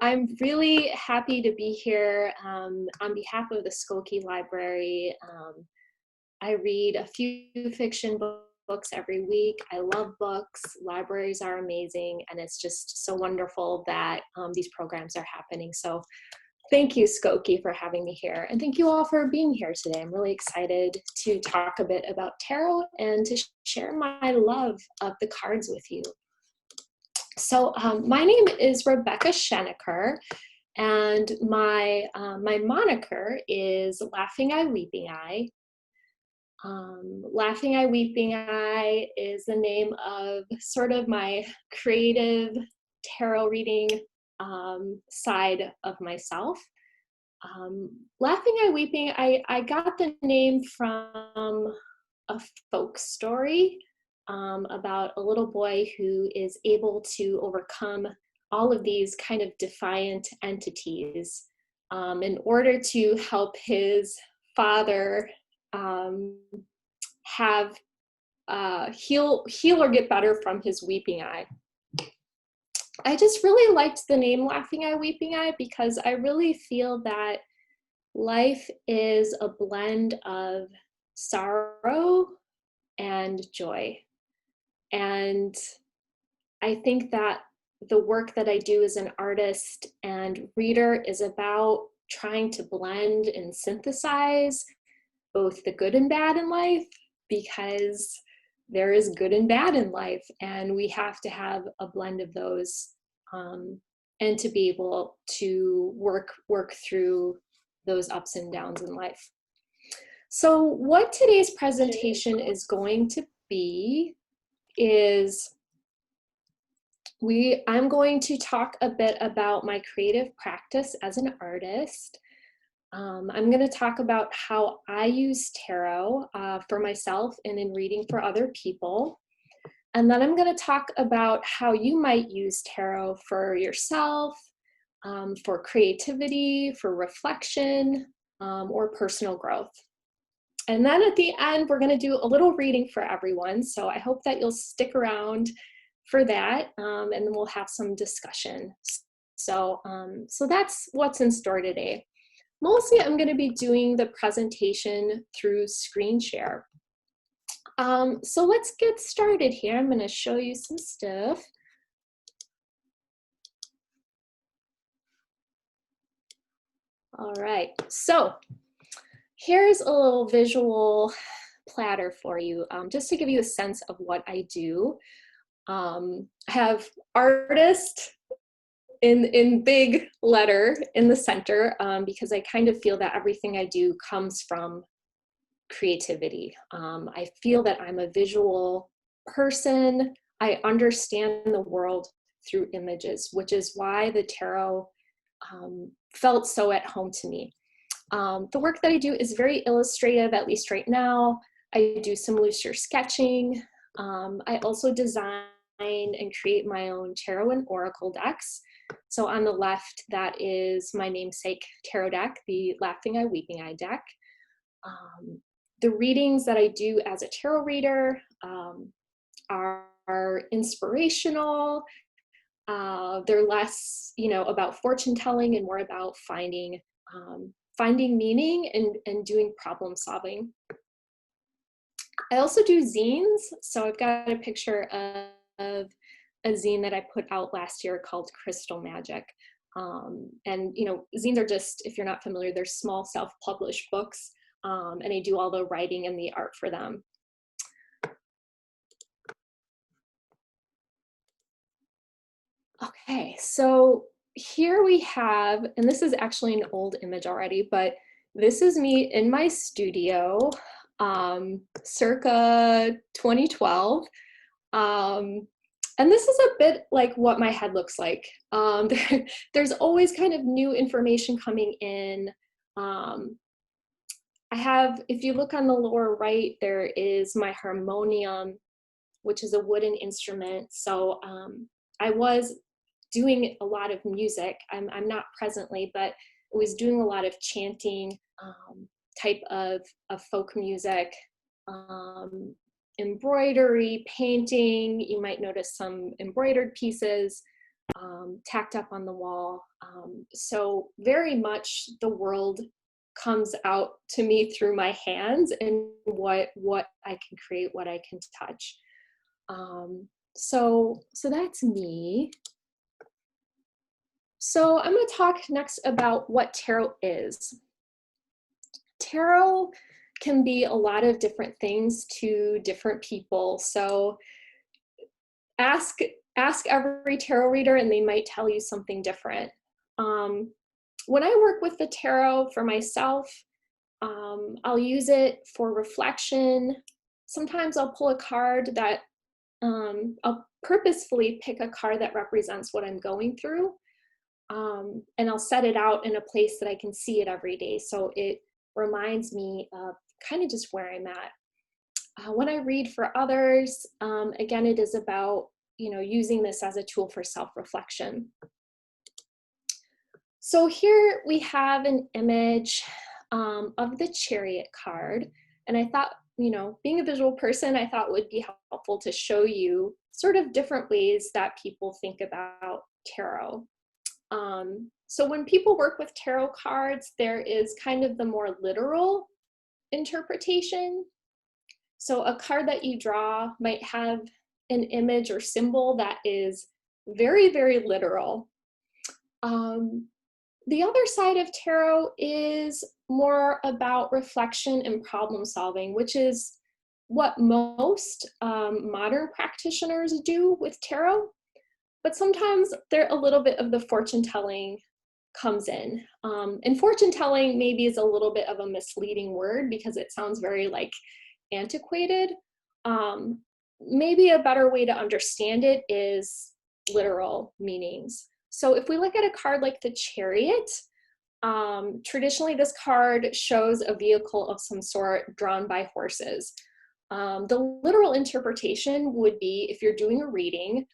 I'm really happy to be here on behalf of the Skokie Library. I read a few fiction books every week. I love books. Libraries are amazing, and it's just so wonderful that these programs are happening. So thank you, Skokie, for having me here. And thank you all for being here today. I'm really excited to talk a bit about tarot and to share my love of the cards with you. So my name is Rebecca Schoenecker, and my moniker is Laughing Eye, Weeping Eye. Laughing Eye, Weeping Eye is the name of sort of my creative tarot reading side of myself. Laughing Eye, Weeping Eye, I got the name from a folk story about a little boy who is able to overcome all of these kind of defiant entities in order to help his father heal or get better from his weeping eye. I just really liked the name Laughing Eye, Weeping Eye because I really feel that life is a blend of sorrow and joy. And I think that the work that I do as an artist and reader is about trying to blend and synthesize both the good and bad in life, because there is good and bad in life, and we have to have a blend of those and to be able to work through those ups and downs in life. So what today's presentation is going to be is I'm going to talk a bit about my creative practice as an artist. I'm going to talk about how I use tarot for myself and in reading for other people. And then I'm going to talk about how you might use tarot for yourself, for creativity, for reflection, or personal growth. And then at the end, we're going to do a little reading for everyone. So I hope that you'll stick around for that, and then we'll have some discussion. So that's what's in store today. Mostly I'm going to be doing the presentation through screen share. So let's get started here. I'm going to show you some stuff. All right, so here's a little visual platter for you, just to give you a sense of what I do. I have artist in big letter in the center, because I kind of feel that everything I do comes from creativity. I feel that I'm a visual person. I understand the world through images, which is why the tarot felt so at home to me. The work that I do is very illustrative, at least right now. I do some looser sketching. I also design and create my own tarot and oracle decks. So on the left, that is my namesake tarot deck, the Laughing Eye, Weeping Eye deck. The readings that I do as a tarot reader are inspirational. They're less, about fortune telling and more about finding meaning and doing problem solving. I also do zines. So I've got a picture of a zine that I put out last year called Crystal Magic. And zines are just, if you're not familiar, they're small self-published books, and I do all the writing and the art for them. Okay, so here we have, and this is actually an old image already, but this is me in my studio, circa 2012. And this is a bit like what my head looks like. There's always kind of new information coming in. I have, if you look on the lower right, there is my harmonium, which is a wooden instrument. So I was doing a lot of music. I'm not presently, but I was doing a lot of chanting type of folk music, embroidery, painting. You might notice some embroidered pieces. tacked up on the wall. So very much the world comes out to me through my hands and what I can create, what I can touch. So that's me. So I'm going to talk next about what tarot is. Tarot can be a lot of different things to different people. So ask every tarot reader and they might tell you something different. When I work with the tarot for myself, I'll use it for reflection. Sometimes I'll pull a card that I'll purposefully pick a card that represents what I'm going through. And I'll set it out in a place that I can see it every day. So it reminds me of kind of just where I'm at. When I read for others, again, it is about, using this as a tool for self-reflection. So here we have an image of the Chariot card. And I thought, being a visual person, I thought would be helpful to show you sort of different ways that people think about tarot. So when people work with tarot cards, there is kind of the more literal interpretation. So a card that you draw might have an image or symbol that is very, very literal. The other side of tarot is more about reflection and problem solving, which is what most modern practitioners do with tarot. But sometimes there a little bit of the fortune telling comes in. And fortune telling maybe is a little bit of a misleading word because it sounds very like antiquated. Maybe a better way to understand it is literal meanings. So if we look at a card like the Chariot, traditionally this card shows a vehicle of some sort drawn by horses. The literal interpretation would be, if you're doing a reading,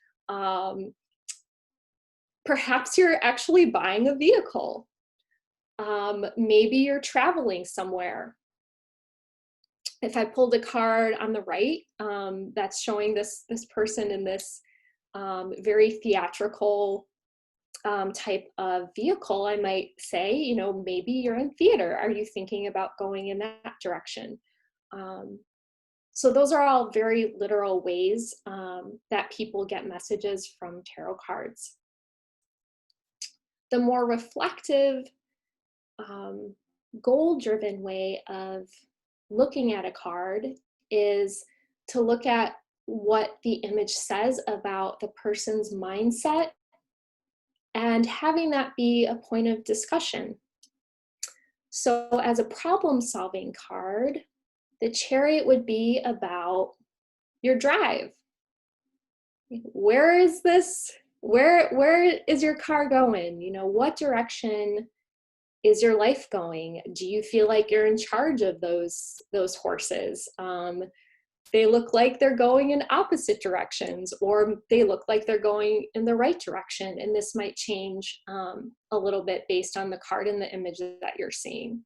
perhaps you're actually buying a vehicle. Maybe you're traveling somewhere. If I pulled a card on the right, that's showing this person in this very theatrical type of vehicle, I might say, maybe you're in theater. Are you thinking about going in that direction? So those are all very literal ways that people get messages from tarot cards. The more reflective, goal-driven way of looking at a card is to look at what the image says about the person's mindset and having that be a point of discussion. So as a problem-solving card, the Chariot would be about your drive. Where is this? Where is your car going? What direction is your life going? Do you feel like you're in charge of those horses? They look like they're going in opposite directions, or they look like they're going in the right direction. And this might change a little bit based on the card and the image that you're seeing.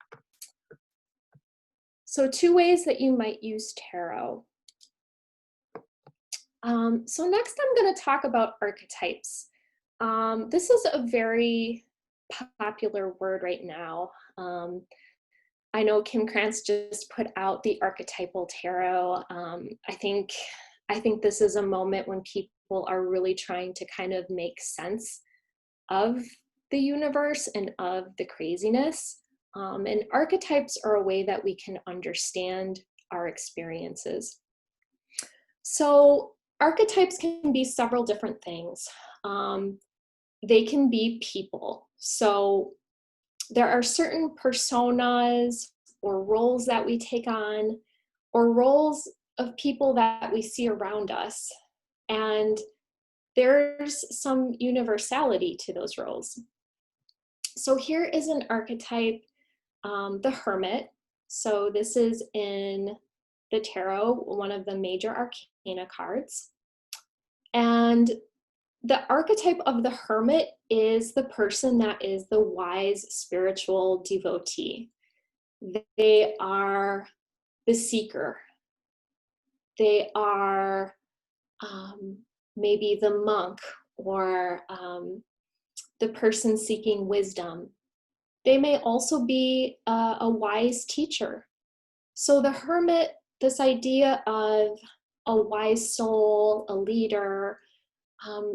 So 2 ways that you might use tarot. So next I'm going to talk about archetypes. This is a very popular word right now. I know Kim Krantz just put out the archetypal tarot. I think this is a moment when people are really trying to kind of make sense of the universe and of the craziness. And archetypes are a way that we can understand our experiences. So archetypes can be several different things. They can be people. So there are certain personas or roles that we take on, or roles of people that we see around us. And there's some universality to those roles. So here is an archetype, the Hermit. So this is in the tarot, one of the major arcana cards. And the archetype of the Hermit is the person that is the wise spiritual devotee. They are the seeker. They are maybe the monk or the person seeking wisdom. They may also be a wise teacher. So the hermit, this idea of a wise soul, a leader,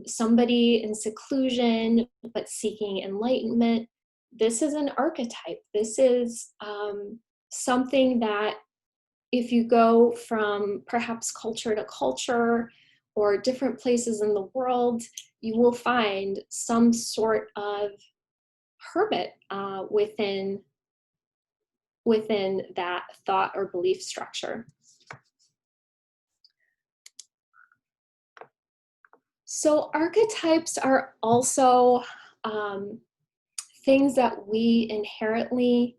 somebody in seclusion but seeking enlightenment, this is an archetype. This is something that if you go from perhaps culture to culture or different places in the world, you will find some sort of hermit within that thought or belief structure. So archetypes are also things that we inherently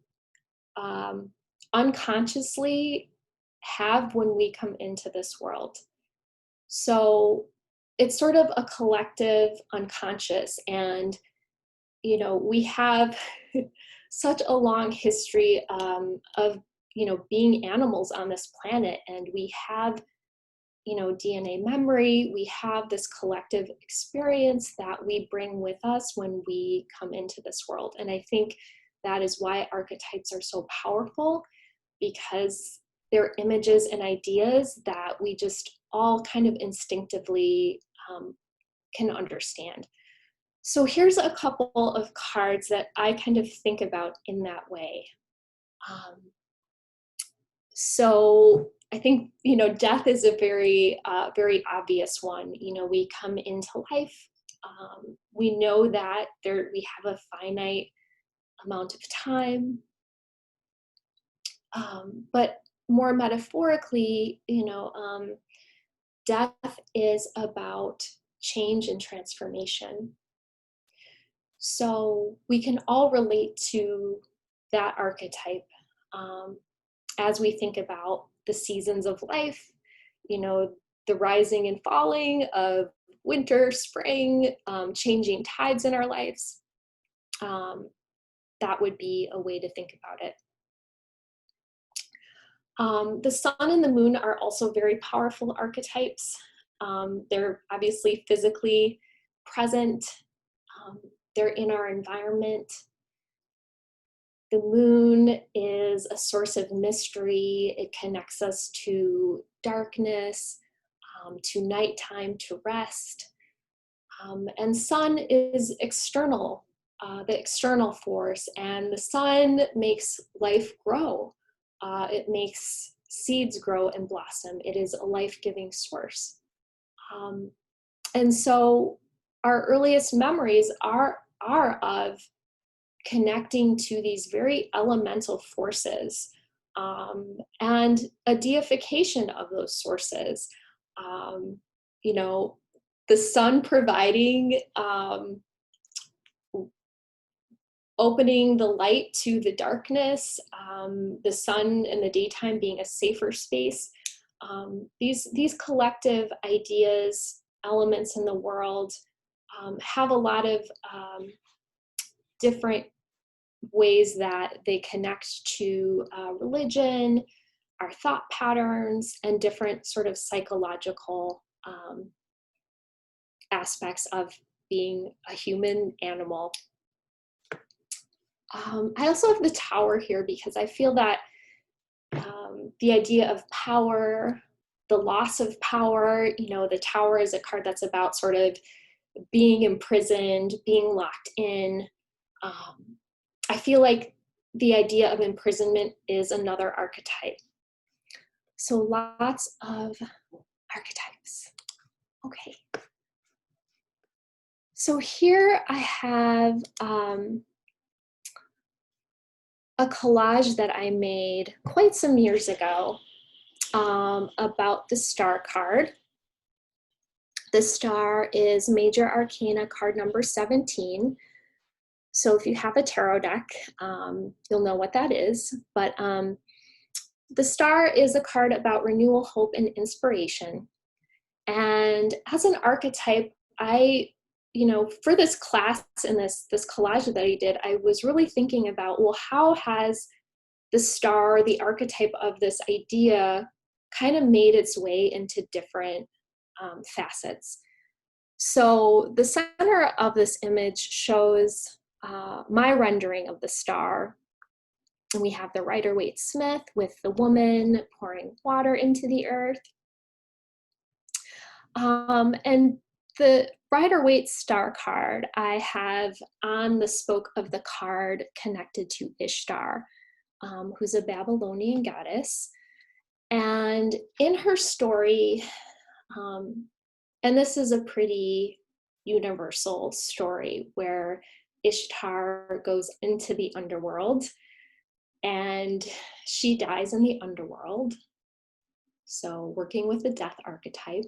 unconsciously have when we come into this world. So it's sort of a collective unconscious, and we have such a long history of being animals on this planet, and we have DNA memory. We have this collective experience that we bring with us when we come into this world. And I think that is why archetypes are so powerful, because they're images and ideas that we just all kind of instinctively can understand. So here's a couple of cards that I kind of think about in that way. So I think, death is a very, very obvious one. We come into life. We know that we have a finite amount of time. But more metaphorically, death is about change and transformation. So we can all relate to that archetype as we think about the seasons of life, the rising and falling of winter, spring, changing tides in our lives. That would be a way to think about it. The sun and the moon are also very powerful archetypes. They're obviously physically present. They're in our environment. The moon is a source of mystery. It connects us to darkness, to nighttime, to rest. And sun is external, the external force, and the sun makes life grow. It makes seeds grow and blossom. It is a life-giving source. And so our earliest memories are of connecting to these very elemental forces and a deification of those sources. The sun providing, opening the light to the darkness, the sun in the daytime being a safer space. These collective ideas, elements in the world have a lot of different ways that they connect to religion, our thought patterns, and different sort of psychological aspects of being a human animal. I also have the tower here because I feel that the idea of power, the loss of power, the tower is a card that's about sort of being imprisoned, being locked in. I feel like the idea of imprisonment is another archetype. So lots of archetypes. Okay. So here I have a collage that I made quite some years ago about the star card. The star is Major Arcana card number 17. So if you have a tarot deck, you'll know what that is. But the star is a card about renewal, hope, and inspiration. And as an archetype, for this class and this collage that I did, I was really thinking about, well, how has the star, the archetype of this idea, kind of made its way into different facets? So the center of this image shows my rendering of the star. And we have the Rider-Waite-Smith with the woman pouring water into the earth. And the Rider-Waite star card I have on the spoke of the card connected to Ishtar, who's a Babylonian goddess. And in her story, and this is a pretty universal story where Ishtar goes into the underworld and she dies in the underworld. So working with the death archetype,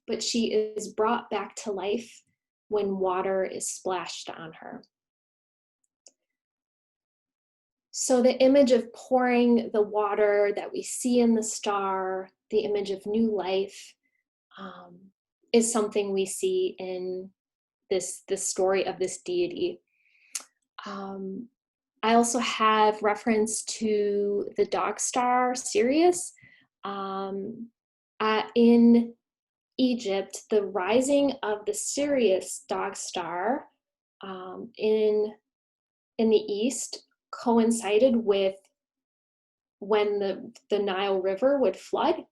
but she is brought back to life when water is splashed on her. So the image of pouring the water that we see in the star, the image of new life, is something we see in this story of this deity. I also have reference to the dog star Sirius. In Egypt, the rising of the Sirius dog star in the east coincided with when the Nile River would flood.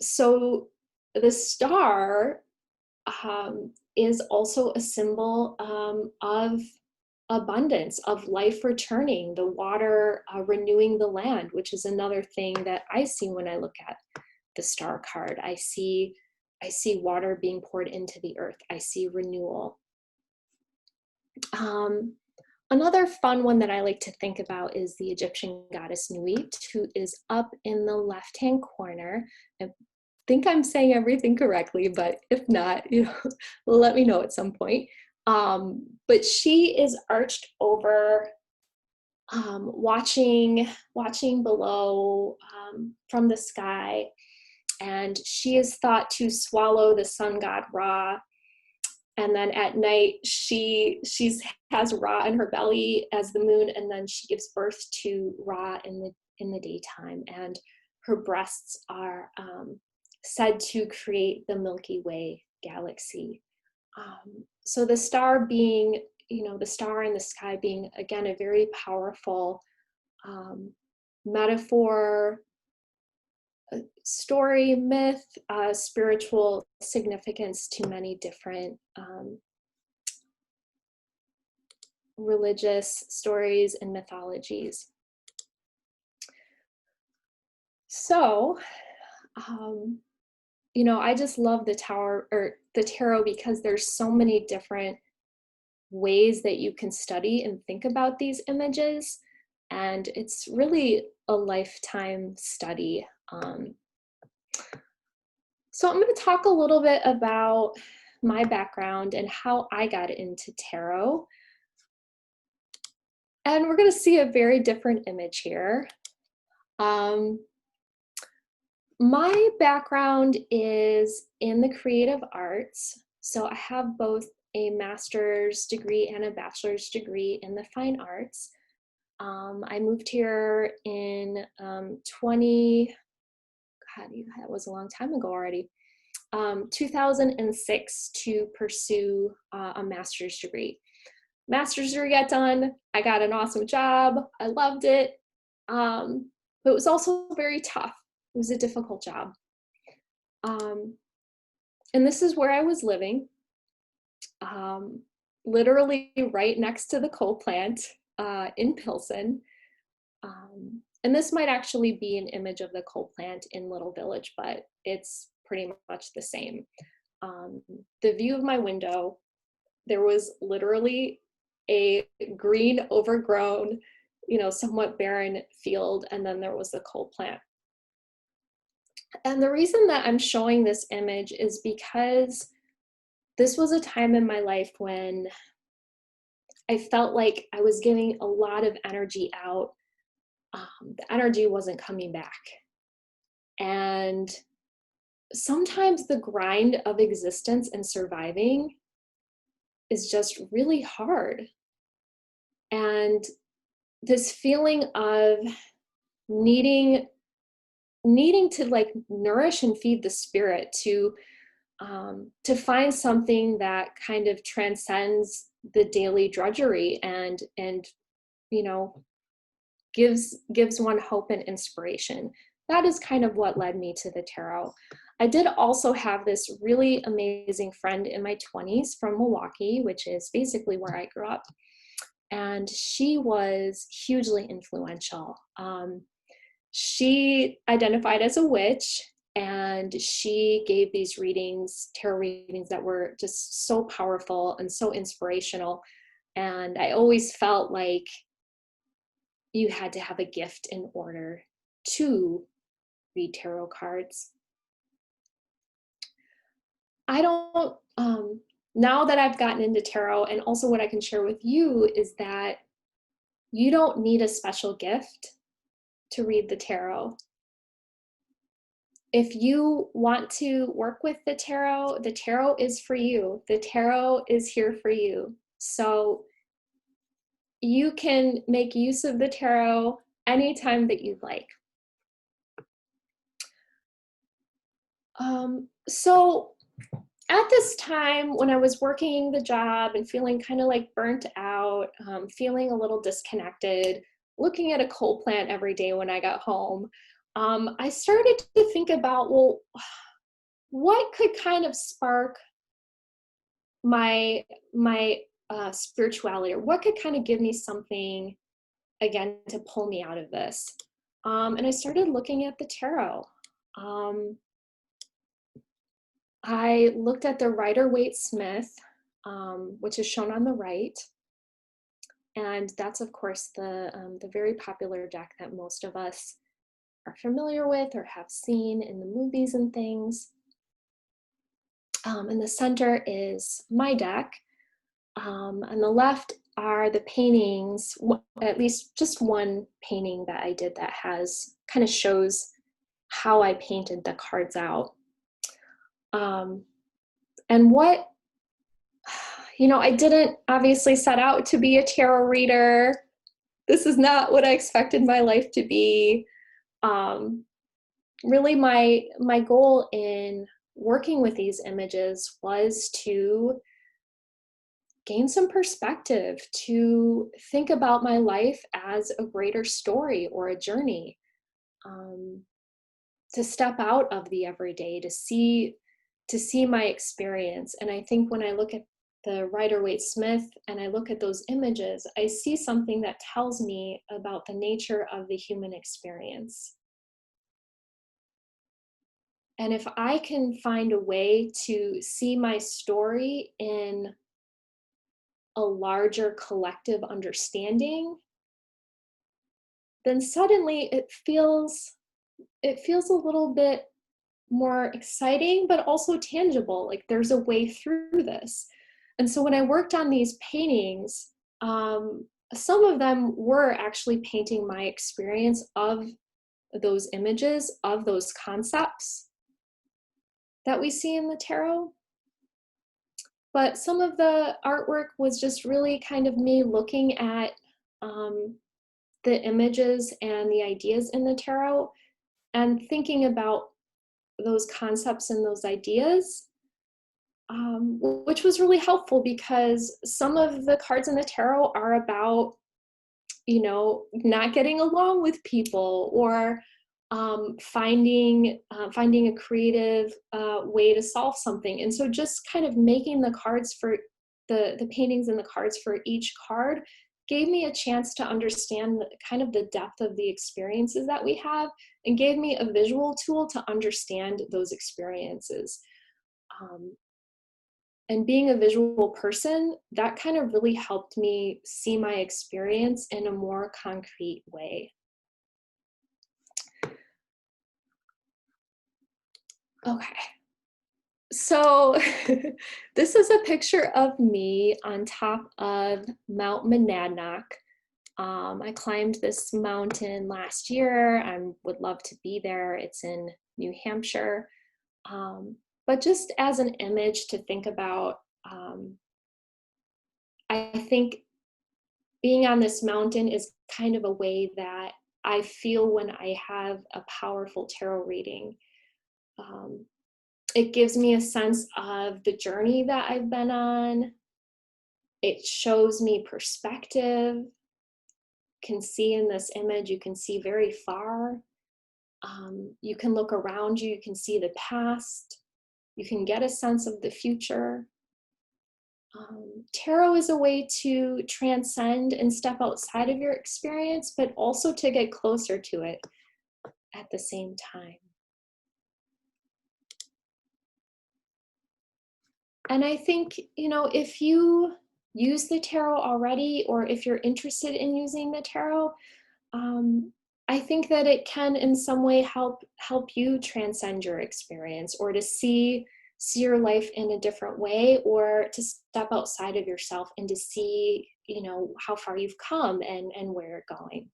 So the star is also a symbol of abundance, of life returning, the water renewing the land, which is another thing that I see when I look at the star card. I see water being poured into the earth. I see renewal. Another fun one that I like to think about is the Egyptian goddess Nut, who is up in the left-hand corner. I think I'm saying everything correctly, but if not, let me know at some point. But she is arched over, watching below from the sky, and she is thought to swallow the sun god Ra. And then at night, she has Ra in her belly as the moon, and then she gives birth to Ra in the daytime. And her breasts are said to create the Milky Way galaxy. So the star being, the star in the sky being, again, a very powerful metaphor, story, myth, spiritual significance to many different religious stories and mythologies. So, I just love the tarot because there's so many different ways that you can study and think about these images, and it's really a lifetime study. So I'm going to talk a little bit about my background and how I got into tarot. And we're going to see a very different image here. My background is in the creative arts. So I have both a master's degree and a bachelor's degree in the fine arts. I moved here in that was a long time ago already, 2006 to pursue a master's degree. Master's degree got done. I got an awesome job. I loved it. But it was also very tough. It was a difficult job. And this is where I was living, literally right next to the coal plant in Pilsen. And this might actually be an image of the coal plant in Little Village, but it's pretty much the same. The view of my window, there was literally a green, overgrown, somewhat barren field, and then there was the coal plant. And the reason that I'm showing this image is because this was a time in my life when I felt like I was giving a lot of energy out. The energy wasn't coming back. And sometimes the grind of existence and surviving is just really hard. And this feeling of needing to like nourish and feed the spirit, to to find something that kind of transcends the daily drudgery and you know, gives one hope and inspiration. That is kind of what led me to the tarot. I did also have this really amazing friend in my 20s from Milwaukee, which is basically where I grew up. And she was hugely influential. She identified as a witch, and she gave these readings, tarot readings, that were just so powerful and so inspirational. And I always felt like you had to have a gift in order to read tarot cards. I don't, now that I've gotten into tarot, and also what I can share with you is that you don't need a special gift to read the tarot. If you want to work with the tarot is for you. The tarot is here for you. So you can make use of the tarot anytime that you'd like. So at this time, when I was working the job and feeling kind of like burnt out, feeling a little disconnected, looking at a coal plant every day when I got home, I started to think about, well, what could kind of spark my spirituality, or what could kind of give me something again to pull me out of this? And I started looking at the tarot. I looked at the Rider-Waite-Smith, which is shown on the right. And that's, of course, the very popular deck that most of us are familiar with or have seen in the movies and things. In the center is my deck. On the left are the paintings, at least just one painting that I did that has kind of shows how I painted the cards out. And what, I didn't obviously set out to be a tarot reader. This is not what I expected my life to be. Really, my goal in working with these images was to gain some perspective, to think about my life as a greater story or a journey, to step out of the everyday, to see my experience. And I think when I look at the Rider-Waite-Smith and I look at those images, I see something that tells me about the nature of the human experience. And if I can find a way to see my story in a larger collective understanding, then suddenly it feels a little bit more exciting, but also tangible, like there's a way through this. And so when I worked on these paintings, some of them were actually painting my experience of those images, of those concepts that we see in the tarot. But some of the artwork was just really kind of me looking at the images and the ideas in the tarot and thinking about those concepts and those ideas, which was really helpful because some of the cards in the tarot are about, not getting along with people, or finding a creative way to solve something. And so just kind of making the cards for the paintings and the cards for each card gave me a chance to understand kind of the depth of the experiences that we have, and gave me a visual tool to understand those experiences. And being a visual person, that kind of really helped me see my experience in a more concrete way. Okay, so this is a picture of me on top of Mount Monadnock. I climbed this mountain last year and would love to be there. It's in New Hampshire. But just as an image to think about, I think being on this mountain is kind of a way that I feel when I have a powerful tarot reading. It gives me a sense of the journey that I've been on. It shows me perspective. You can see in this image, you can see very far. You can look around you, you can see the past. You can get a sense of the future. Tarot is a way to transcend and step outside of your experience, but also to get closer to it at the same time. And I think, you know, if you use the tarot already, or if you're interested in using the tarot, I think that it can in some way help you transcend your experience, or to see your life in a different way, or to step outside of yourself and to see, you know, how far you've come and where you're going.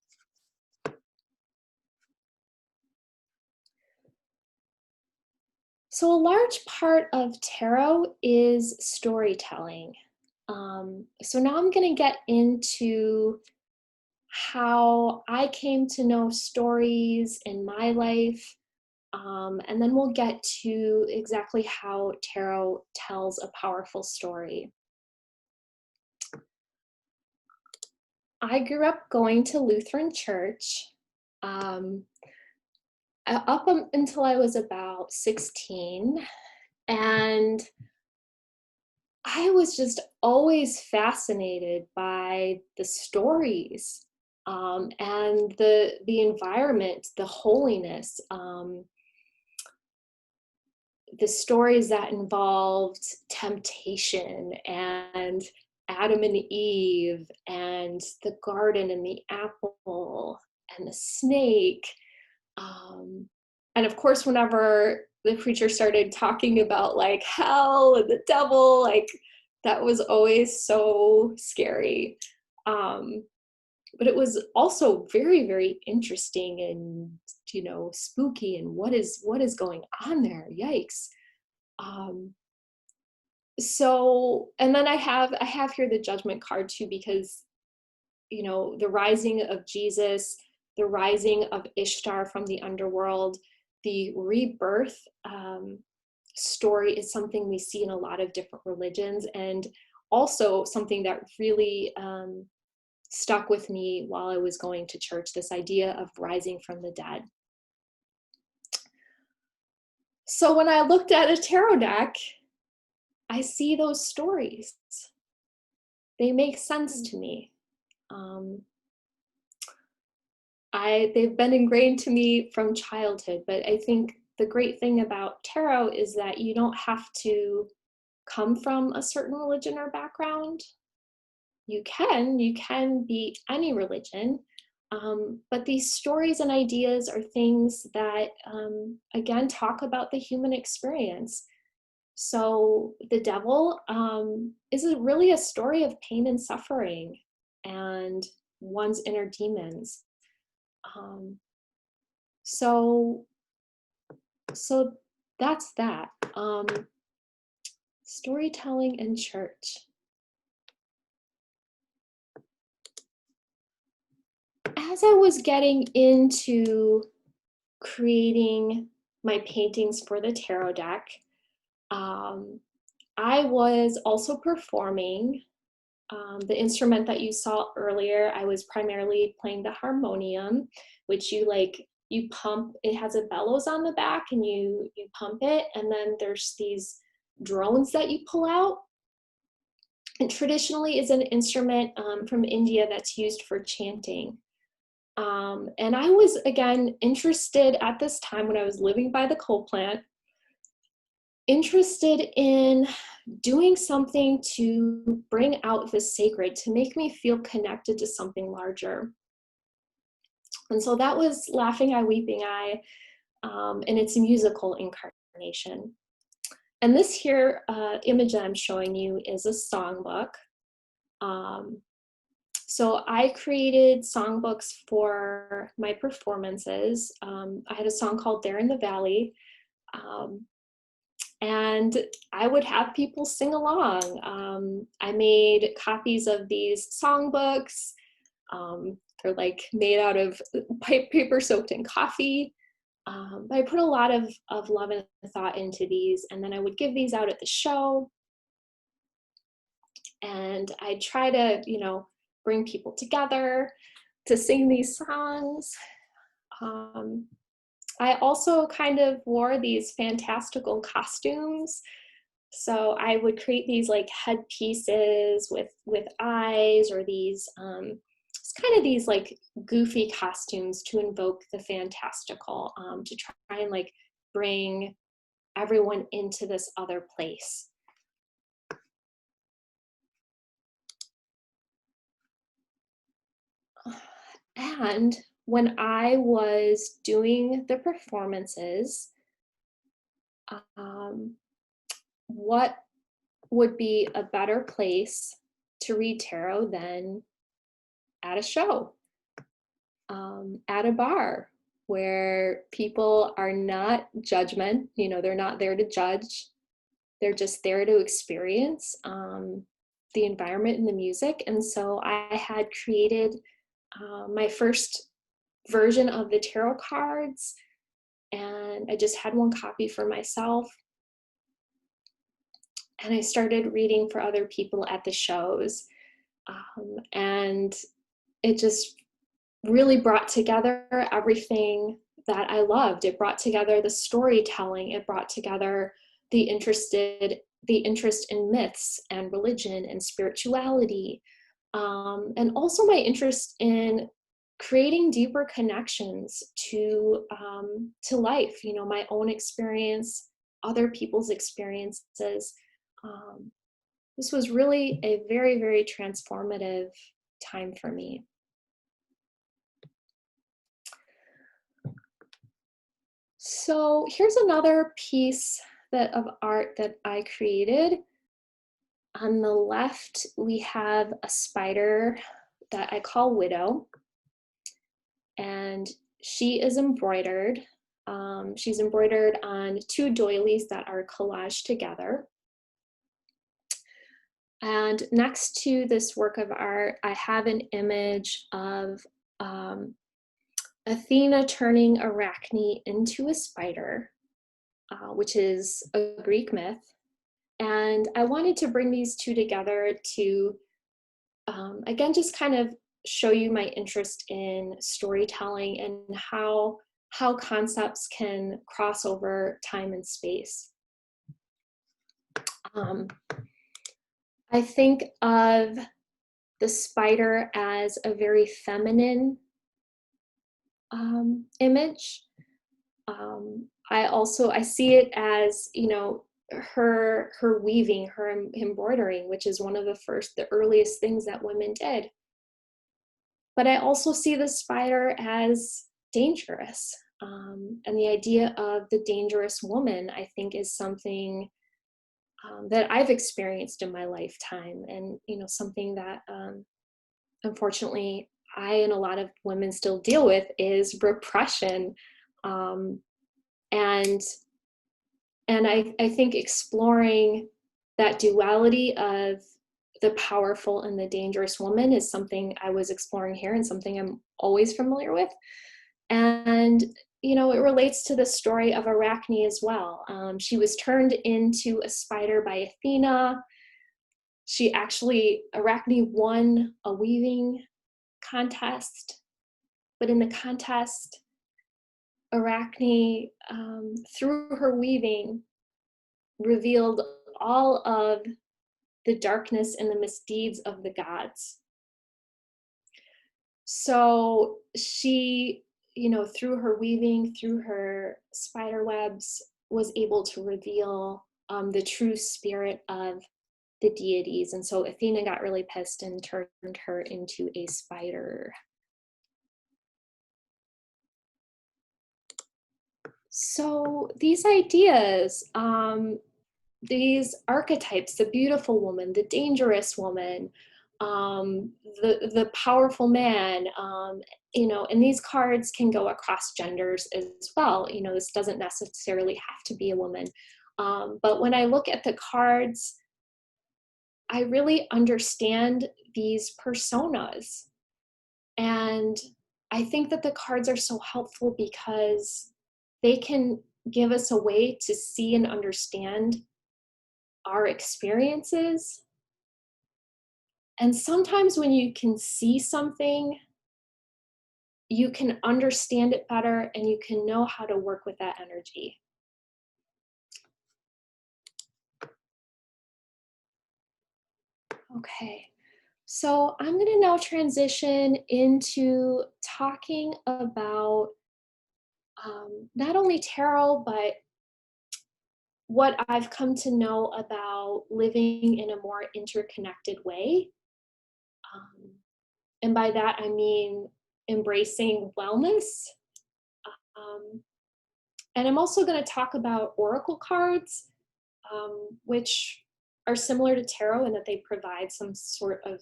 So a large part of tarot is storytelling. So now I'm going to get into how I came to know stories in my life, and then we'll get to exactly how tarot tells a powerful story. I grew up going to Lutheran church up until I was about 16, and I was just always fascinated by the stories, and the environment, the holiness, the stories that involved temptation and Adam and Eve and the garden and the apple and the snake. And of course, whenever the preacher started talking about like hell and the devil, like that was always so scary. But it was also very, very interesting and, you know, spooky, and what is going on there? Yikes. So, and then I have here the judgment card too, because, you know, the rising of Jesus, the rising of Ishtar from the underworld, the rebirth story is something we see in a lot of different religions, and also something that really stuck with me while I was going to church, this idea of rising from the dead. So when I looked at a tarot deck, I see those stories. They make sense to me. They've been ingrained to me from childhood, but I think the great thing about tarot is that you don't have to come from a certain religion or background. You can be any religion, but these stories and ideas are things that, again, talk about the human experience. So the devil is really a story of pain and suffering and one's inner demons. So that's that. Storytelling in church. As I was getting into creating my paintings for the tarot deck, I was also performing the instrument that you saw earlier. I was primarily playing the harmonium, which you pump. It has a bellows on the back, and you pump it, and then there's these drones that you pull out. And traditionally is an instrument from India that's used for chanting. And I was, again, interested at this time when I was living by the coal plant, interested in doing something to bring out the sacred, to make me feel connected to something larger. And so that was Laughing Eye, Weeping Eye, in its musical incarnation. And this here image that I'm showing you is a songbook. So I created songbooks for my performances. I had a song called There in the Valley. And I would have people sing along. I made copies of these songbooks. They're like made out of paper soaked in coffee. But I put a lot of love and thought into these, and then I would give these out at the show, and I'd try to, bring people together to sing these songs. I also kind of wore these fantastical costumes. So I would create these like headpieces with eyes, or these it's kind of these like goofy costumes to invoke the fantastical, to try and like bring everyone into this other place. And when I was doing the performances, what would be a better place to read tarot than at a show, at a bar, where people are not they're not there to judge. They're just there to experience the environment and the music. And so I had created my first version of the tarot cards, and I just had one copy for myself. And I started reading for other people at the shows. And it just really brought together everything that I loved. It brought together the storytelling. It brought together the interest in myths and religion and spirituality, and also my interest in creating deeper connections to life. My own experience, other people's experiences. This was really a very, very transformative time for me. So here's another piece of art that I created. On the left, we have a spider that I call Widow, and she is embroidered. She's embroidered on 2 doilies that are collaged together. And next to this work of art, I have an image of Athena turning Arachne into a spider, which is a Greek myth. And I wanted to bring these two together to, again, just kind of show you my interest in storytelling and how concepts can cross over time and space. I think of the spider as a very feminine image. I see it as, her weaving, her embroidering, which is one of the earliest things that women did. But I also see the spider as dangerous. And the idea of the dangerous woman, I think, is something that I've experienced in my lifetime, and something that unfortunately I and a lot of women still deal with is repression. And I think exploring that duality of the powerful and the dangerous woman is something I was exploring here, and something I'm always familiar with. And it relates to the story of Arachne as well. She was turned into a spider by Athena. Arachne won a weaving contest, but in the contest, Arachne, through her weaving, revealed all of the darkness and the misdeeds of the gods. So she, through her weaving, through her spider webs, was able to reveal the true spirit of the deities. And so Athena got really pissed and turned her into a spider. So these ideas, these archetypes, the beautiful woman, the dangerous woman, the powerful man, and these cards can go across genders as well. This doesn't necessarily have to be a woman. But when I look at the cards, I really understand these personas. And I think that the cards are so helpful because They can give us a way to see and understand our experiences. And sometimes when you can see something, you can understand it better and you can know how to work with that energy. Okay, so I'm going to now transition into talking about not only tarot, but what I've come to know about living in a more interconnected way. Um, and by that, I mean embracing wellness. Um, and I'm also going to talk about oracle cards, which are similar to tarot in that they provide some sort of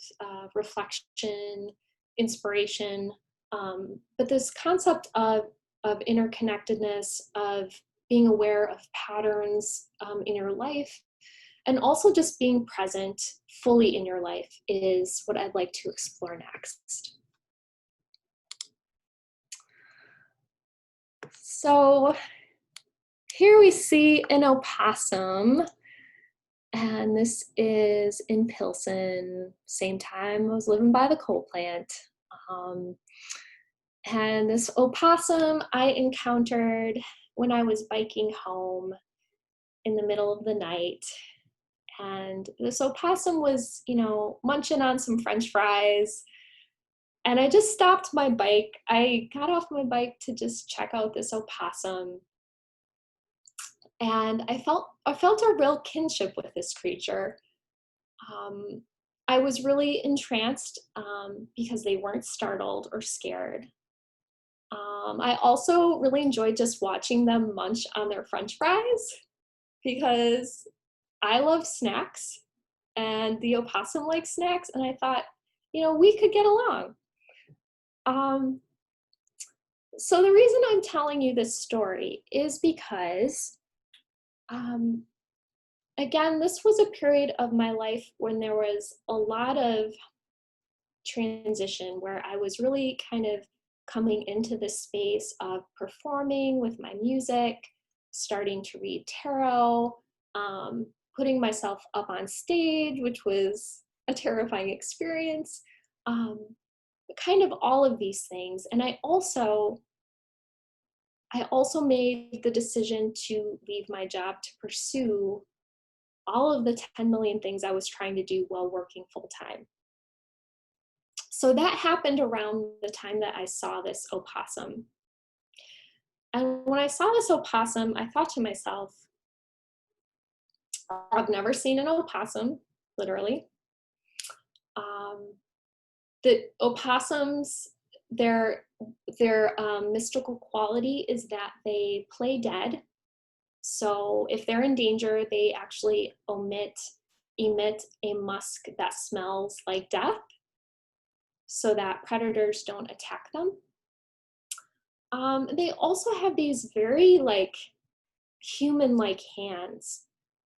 reflection, inspiration. But this concept of interconnectedness, of being aware of patterns in your life, and also just being present fully in your life is what I'd like to explore next. So here we see an opossum, and this is in Pilsen, same time I was living by the coal plant. Um, and this opossum I encountered when I was biking home in the middle of the night. And this opossum was, munching on some French fries. And I just stopped my bike. I got off my bike to just check out this opossum. And I felt a real kinship with this creature. Um, I was really entranced because they weren't startled or scared. I also really enjoyed just watching them munch on their French fries because I love snacks and the opossum likes snacks, and I thought, we could get along. Um, so the reason I'm telling you this story is because, again, this was a period of my life when there was a lot of transition where I was really kind of coming into this space of performing with my music, starting to read tarot, putting myself up on stage, which was a terrifying experience, kind of all of these things. And I also made the decision to leave my job to pursue all of the 10 million things I was trying to do while working full time. So that happened around the time that I saw this opossum. And when I saw this opossum, I thought to myself, I've never seen an opossum, literally. The opossums, their mystical quality is that they play dead. So if they're in danger, they actually emit a musk that smells like death so that predators don't attack them. They also have these very human-like hands.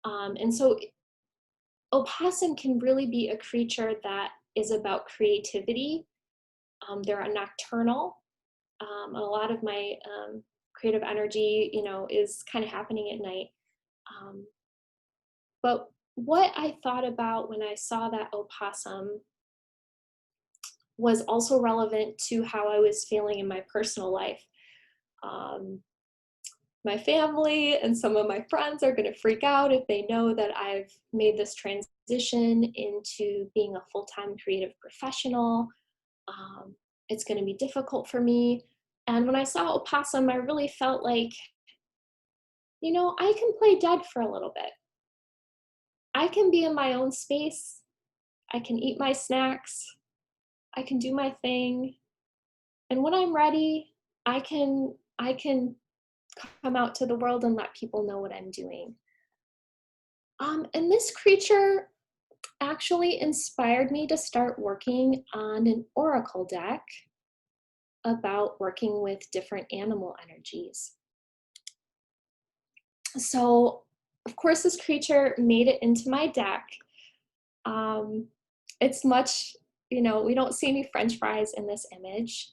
And so opossum can really be a creature that is about creativity. They're a nocturnal. A lot of my creative energy, is kind of happening at night. But what I thought about when I saw that opossum was also relevant to how I was feeling in my personal life. My family and some of my friends are going to freak out if they know that I've made this transition into being a full-time creative professional. It's going to be difficult for me. And when I saw opossum, I really felt like, I can play dead for a little bit. I can be in my own space. I can eat my snacks. I can do my thing. And when I'm ready, I can come out to the world and let people know what I'm doing. And this creature actually inspired me to start working on an oracle deck about working with different animal energies. So, of course, this creature made it into my deck. It's much, we don't see any French fries in this image.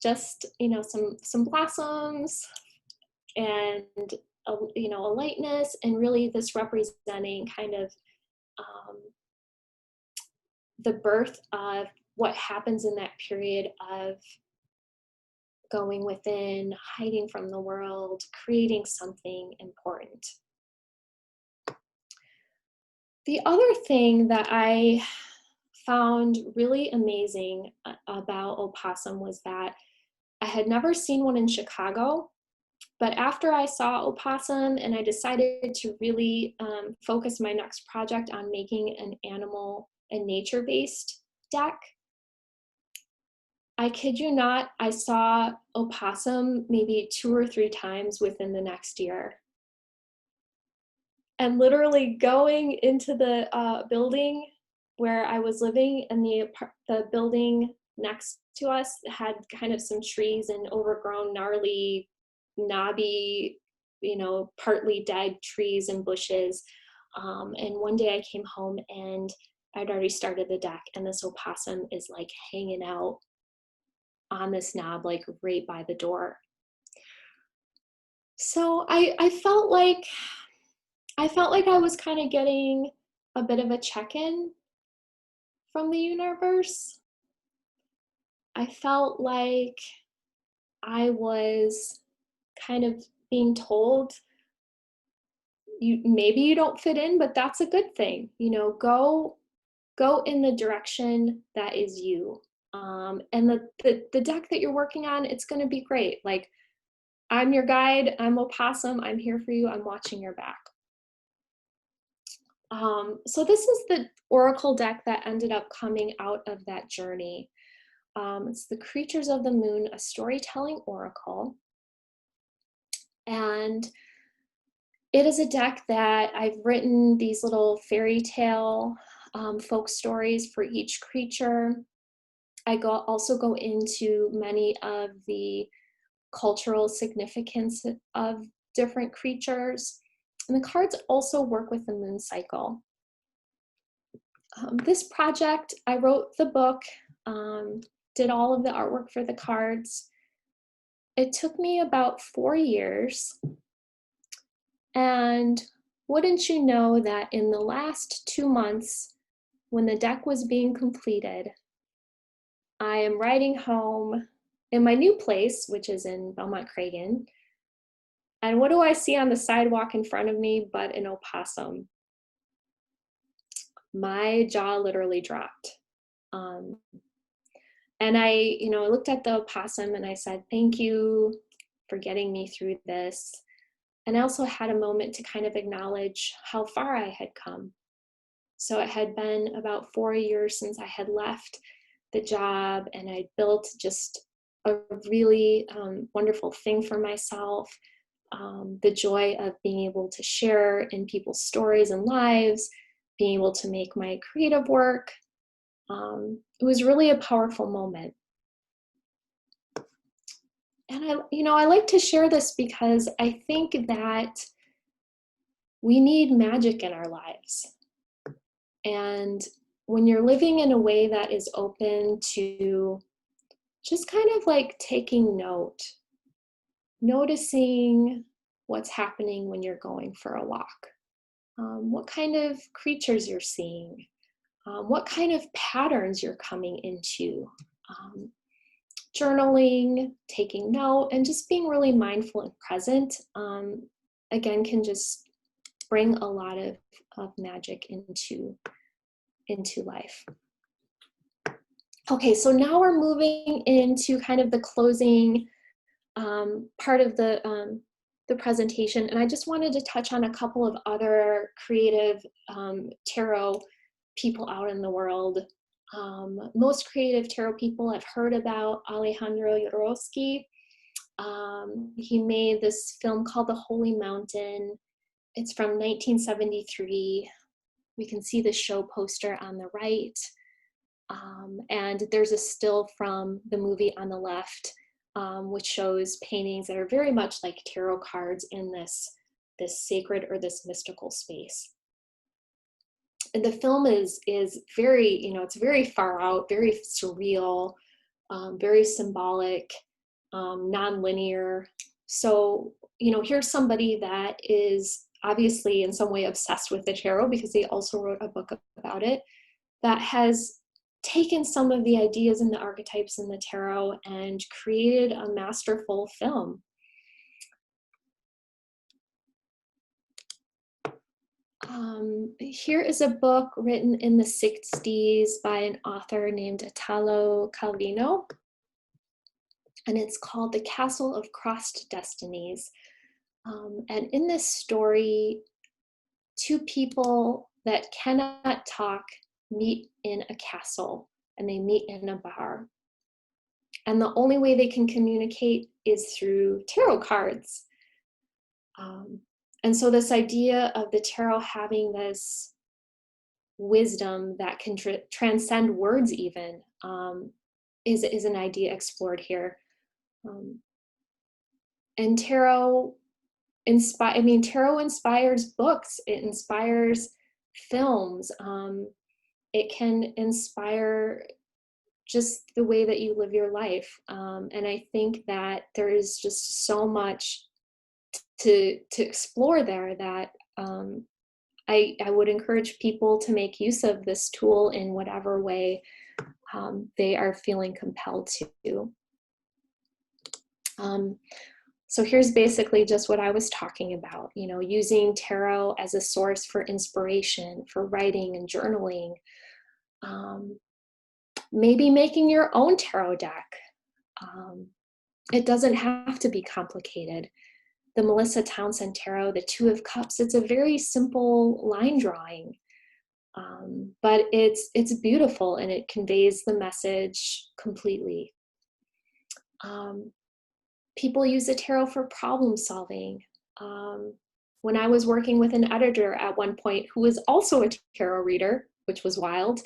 just, some blossoms and, a lightness, and really this representing kind of the birth of what happens in that period of going within, hiding from the world, creating something important. The other thing that I found really amazing about opossum was that I had never seen one in Chicago, but after I saw opossum and I decided to really focus my next project on making an animal and nature-based deck, I kid you not, I saw opossum maybe 2 or 3 times within the next year. And literally going into the building where I was living, and the building next to us had kind of some trees and overgrown, gnarly, knobby, partly dead trees and bushes. And one day I came home and I'd already started the deck, and this opossum is like hanging out on this knob, like right by the door. So I felt like I was kind of getting a bit of a check-in from the universe. I felt like I was kind of being told, maybe you don't fit in, but that's a good thing. Go in the direction that is you. And the deck that you're working on, it's going to be great. Like, I'm your guide. I'm opossum. I'm here for you. I'm watching your back. So this is the oracle deck that ended up coming out of that journey. It's the Creatures of the Moon, a storytelling oracle. And it is a deck that I've written these little fairy tale folk stories for each creature. I also go into many of the cultural significance of different creatures. And the cards also work with the moon cycle. This project, I wrote the book, did all of the artwork for the cards. It took me about 4 years. And wouldn't you know that in the last 2 months, when the deck was being completed, I am riding home in my new place, which is in Belmont Cragen. And what do I see on the sidewalk in front of me but an opossum? My jaw literally dropped. And I looked at the opossum and I said, thank you for getting me through this. And I also had a moment to kind of acknowledge how far I had come. So it had been about 4 years since I had left the job, and I built just a really wonderful thing for myself. The joy of being able to share in people's stories and lives, being able to make my creative work. It was really a powerful moment. And I like to share this because I think that we need magic in our lives. And when you're living in a way that is open to just kind of like taking note, noticing what's happening when you're going for a walk, what kind of creatures you're seeing, what kind of patterns you're coming into, journaling, taking note, and just being really mindful and present, again, can just bring a lot of magic into life. Okay, so now we're moving into kind of the closing part of the presentation, and I just wanted to touch on a couple of other creative tarot people out in the world. Most creative tarot people have heard about Alejandro Jodorowsky. He made this film called The Holy Mountain. It's from 1973. We can see the show poster on the right. And there's a still from the movie on the left, which shows paintings that are very much like tarot cards in this sacred or this mystical space. And the film is very, it's very far out, very surreal, very symbolic. non-linear. So, you know, here's somebody that is obviously in some way obsessed with the tarot because they also wrote a book about it, that has taken some of the ideas and the archetypes in the tarot and created a masterful film. Here is a book written in the 60s by an author named Italo Calvino, and it's called The Castle of Crossed Destinies. And in this story, two people that cannot talk meet in a castle, and they meet in a bar. And the only way they can communicate is through tarot cards. And so this idea of the tarot having this wisdom that can transcend words even is an idea explored here. And tarot inspires books, it inspires films, it can inspire just the way that you live your life. And I think that there is just so much to explore there that I would encourage people to make use of this tool in whatever way they are feeling compelled to. So here's basically just what I was talking about, you know, using tarot as a source for inspiration, for writing and journaling. Maybe making your own tarot deck. It doesn't have to be complicated. The Melissa Townsend Tarot, the Two of Cups, it's a very simple line drawing, but it's beautiful and it conveys the message completely. People use the tarot for problem solving. When I was working with an editor at one point who was also a tarot reader, which was wild,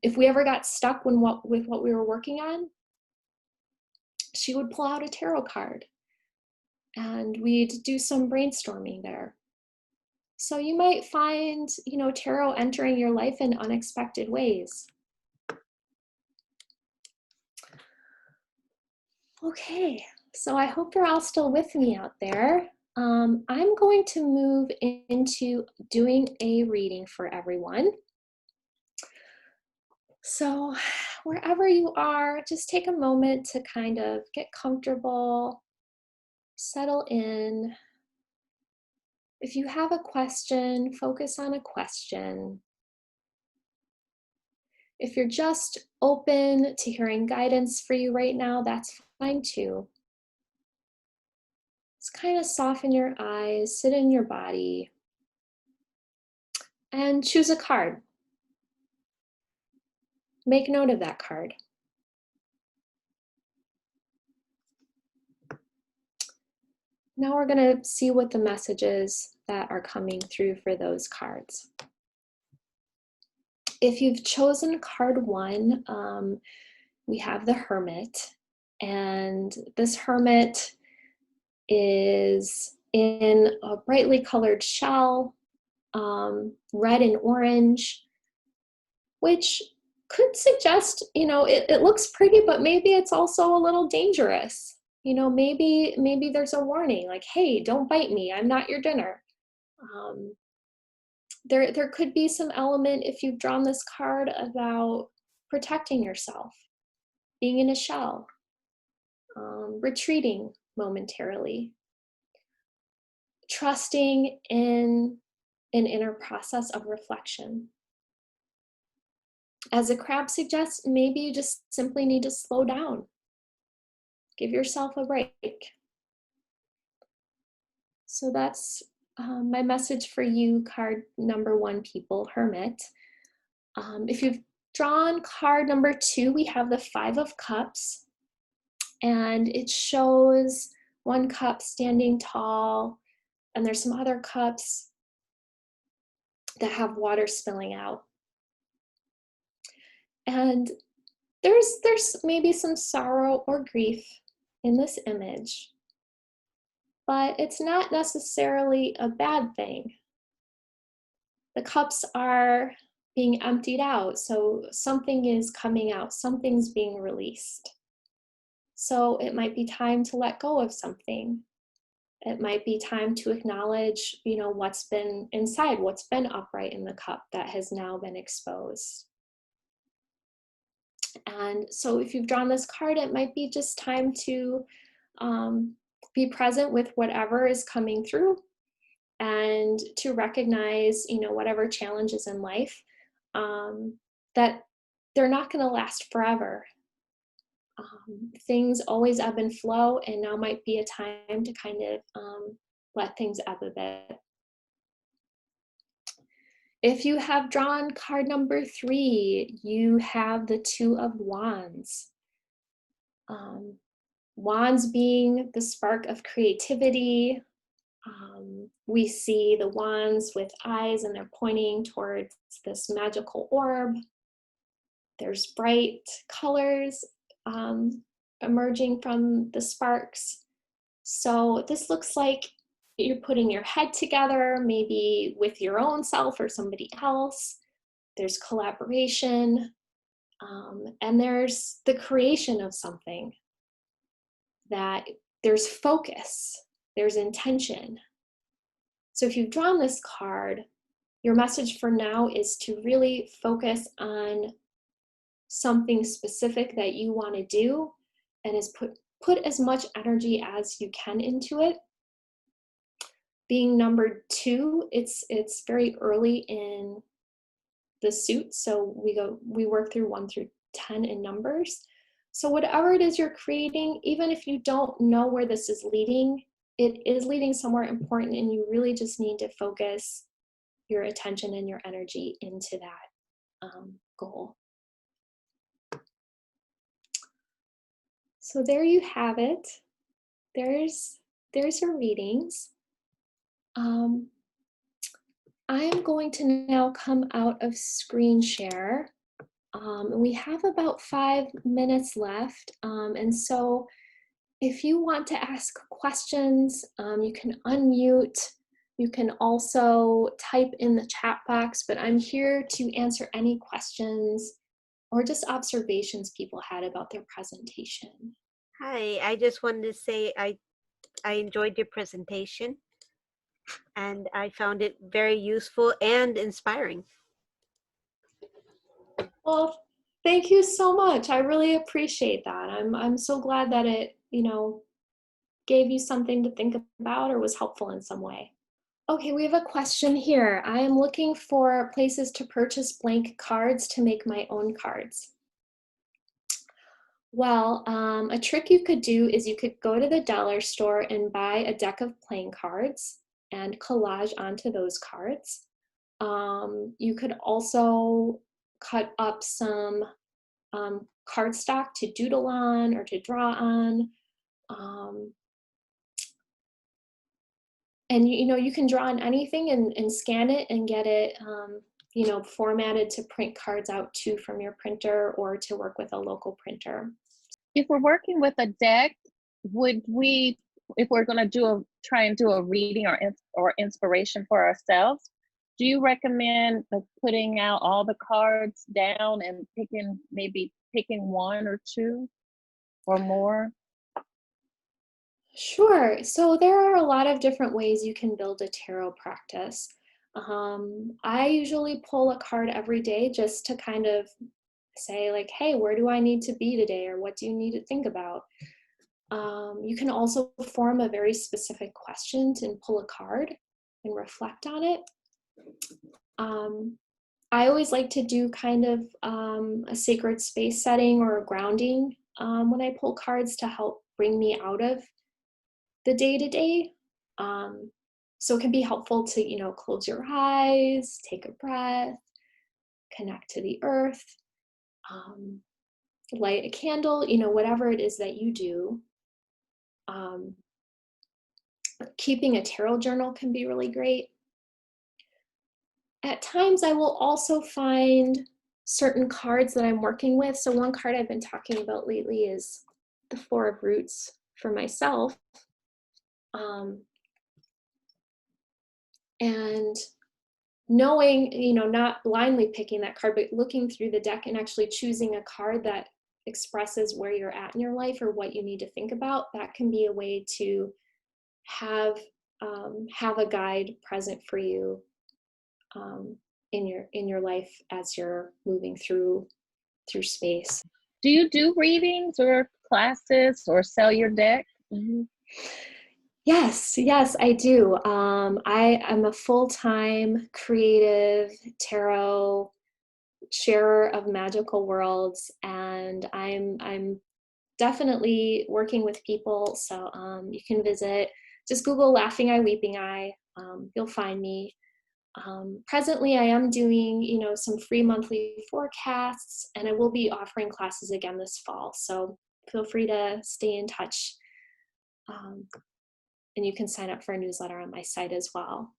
if we ever got stuck with what we were working on, she would pull out a tarot card and we'd do some brainstorming there. So you might find, you know, tarot entering your life in unexpected ways. Okay, so I hope you're all still with me out there. I'm going to move into doing a reading for everyone. So wherever you are, just take a moment to kind of get comfortable, settle in. If you have a question, focus on a question. If you're just open to hearing guidance for you right now, that's fine too. Just kind of soften your eyes, sit in your body, and choose a card. Make note of that card. Now we're going to see what the messages that are coming through for those cards. If you've chosen card 1, we have the Hermit, and this Hermit is in a brightly colored shell, red and orange, which could suggest, you know, it looks pretty, but maybe it's also a little dangerous. You know, maybe there's a warning like, hey, don't bite me, I'm not your dinner. There could be some element, if you've drawn this card, about protecting yourself, being in a shell, retreating momentarily, trusting in an inner process of reflection. As the crab suggests, maybe you just simply need to slow down. Give yourself a break. So that's my message for you, card number 1, people, Hermit. If you've drawn card number 2, we have the 5 of Cups, and it shows one cup standing tall, and there's some other cups that have water spilling out. And there's maybe some sorrow or grief in this image, but it's not necessarily a bad thing. The cups are being emptied out, so something is coming out, something's being released. So it might be time to let go of something. It might be time to acknowledge, what's been inside, what's been upright in the cup that has now been exposed. And so if you've drawn this card, it might be just time to be present with whatever is coming through and to recognize, whatever challenges in life, that they're not going to last forever. Things always ebb and flow, and now might be a time to kind of let things ebb a bit. If you have drawn card number 3, you have the Two of Wands. Wands being the spark of creativity. We see the wands with eyes and they're pointing towards this magical orb. There's bright colors emerging from the sparks. So this looks like you're putting your head together, maybe with your own self or somebody else. There's collaboration, and there's the creation of something. That there's focus, there's intention. So if you've drawn this card, your message for now is to really focus on something specific that you want to do, and is put as much energy as you can into it. Being number 2, it's very early in the suit, so we work through 1 through 10 in numbers. So whatever it is you're creating, even if you don't know where this is leading, it is leading somewhere important, and you really just need to focus your attention and your energy into that goal. So there you have it. There's your readings. I am going to now come out of screen share. We have about 5 minutes left, and so if you want to ask questions, you can unmute. You can also type in the chat box, but I'm here to answer any questions or just observations people had about their presentation. Hi, I just wanted to say I enjoyed your presentation and I found it very useful and inspiring. Well, thank you so much. I really appreciate that. I'm so glad that it, gave you something to think about or was helpful in some way. Okay, we have a question here. I am looking for places to purchase blank cards to make my own cards. Well, a trick you could do is you could go to the dollar store and buy a deck of playing cards and collage onto those cards. You could also cut up some cardstock to doodle on or to draw on. And you can draw on anything and scan it and get it formatted to print cards out to from your printer or to work with a local printer. If we're working with a deck, would we, if we're going to try and do a reading or inspiration for ourselves, do you recommend putting out all the cards down and picking 1 or 2 or more? Sure. So there are a lot of different ways you can build a tarot practice. I usually pull a card every day just to kind of say like, hey, where do I need to be today? Or what do you need to think about? You can also form a very specific question and pull a card and reflect on it. I always like to do kind of a sacred space setting or a grounding when I pull cards to help bring me out of the day-to-day. So it can be helpful to, close your eyes, take a breath, connect to the earth, light a candle, whatever it is that you do. Keeping a tarot journal can be really great. At times I will also find certain cards that I'm working with. So one card I've been talking about lately is the Four of Roots for myself. And knowing, not blindly picking that card, but looking through the deck and actually choosing a card that expresses where you're at in your life or what you need to think about, that can be a way to have a guide present for you in your life as you're moving through space. Do you do readings or classes or sell your deck? Mm-hmm. Yes, I do. I am a full-time creative tarot sharer of magical worlds, and I'm definitely working with people. So you can visit, just Google Laughing Eye, Weeping Eye. You'll find me. Presently, I am doing, some free monthly forecasts, and I will be offering classes again this fall. So feel free to stay in touch. And you can sign up for a newsletter on my site as well.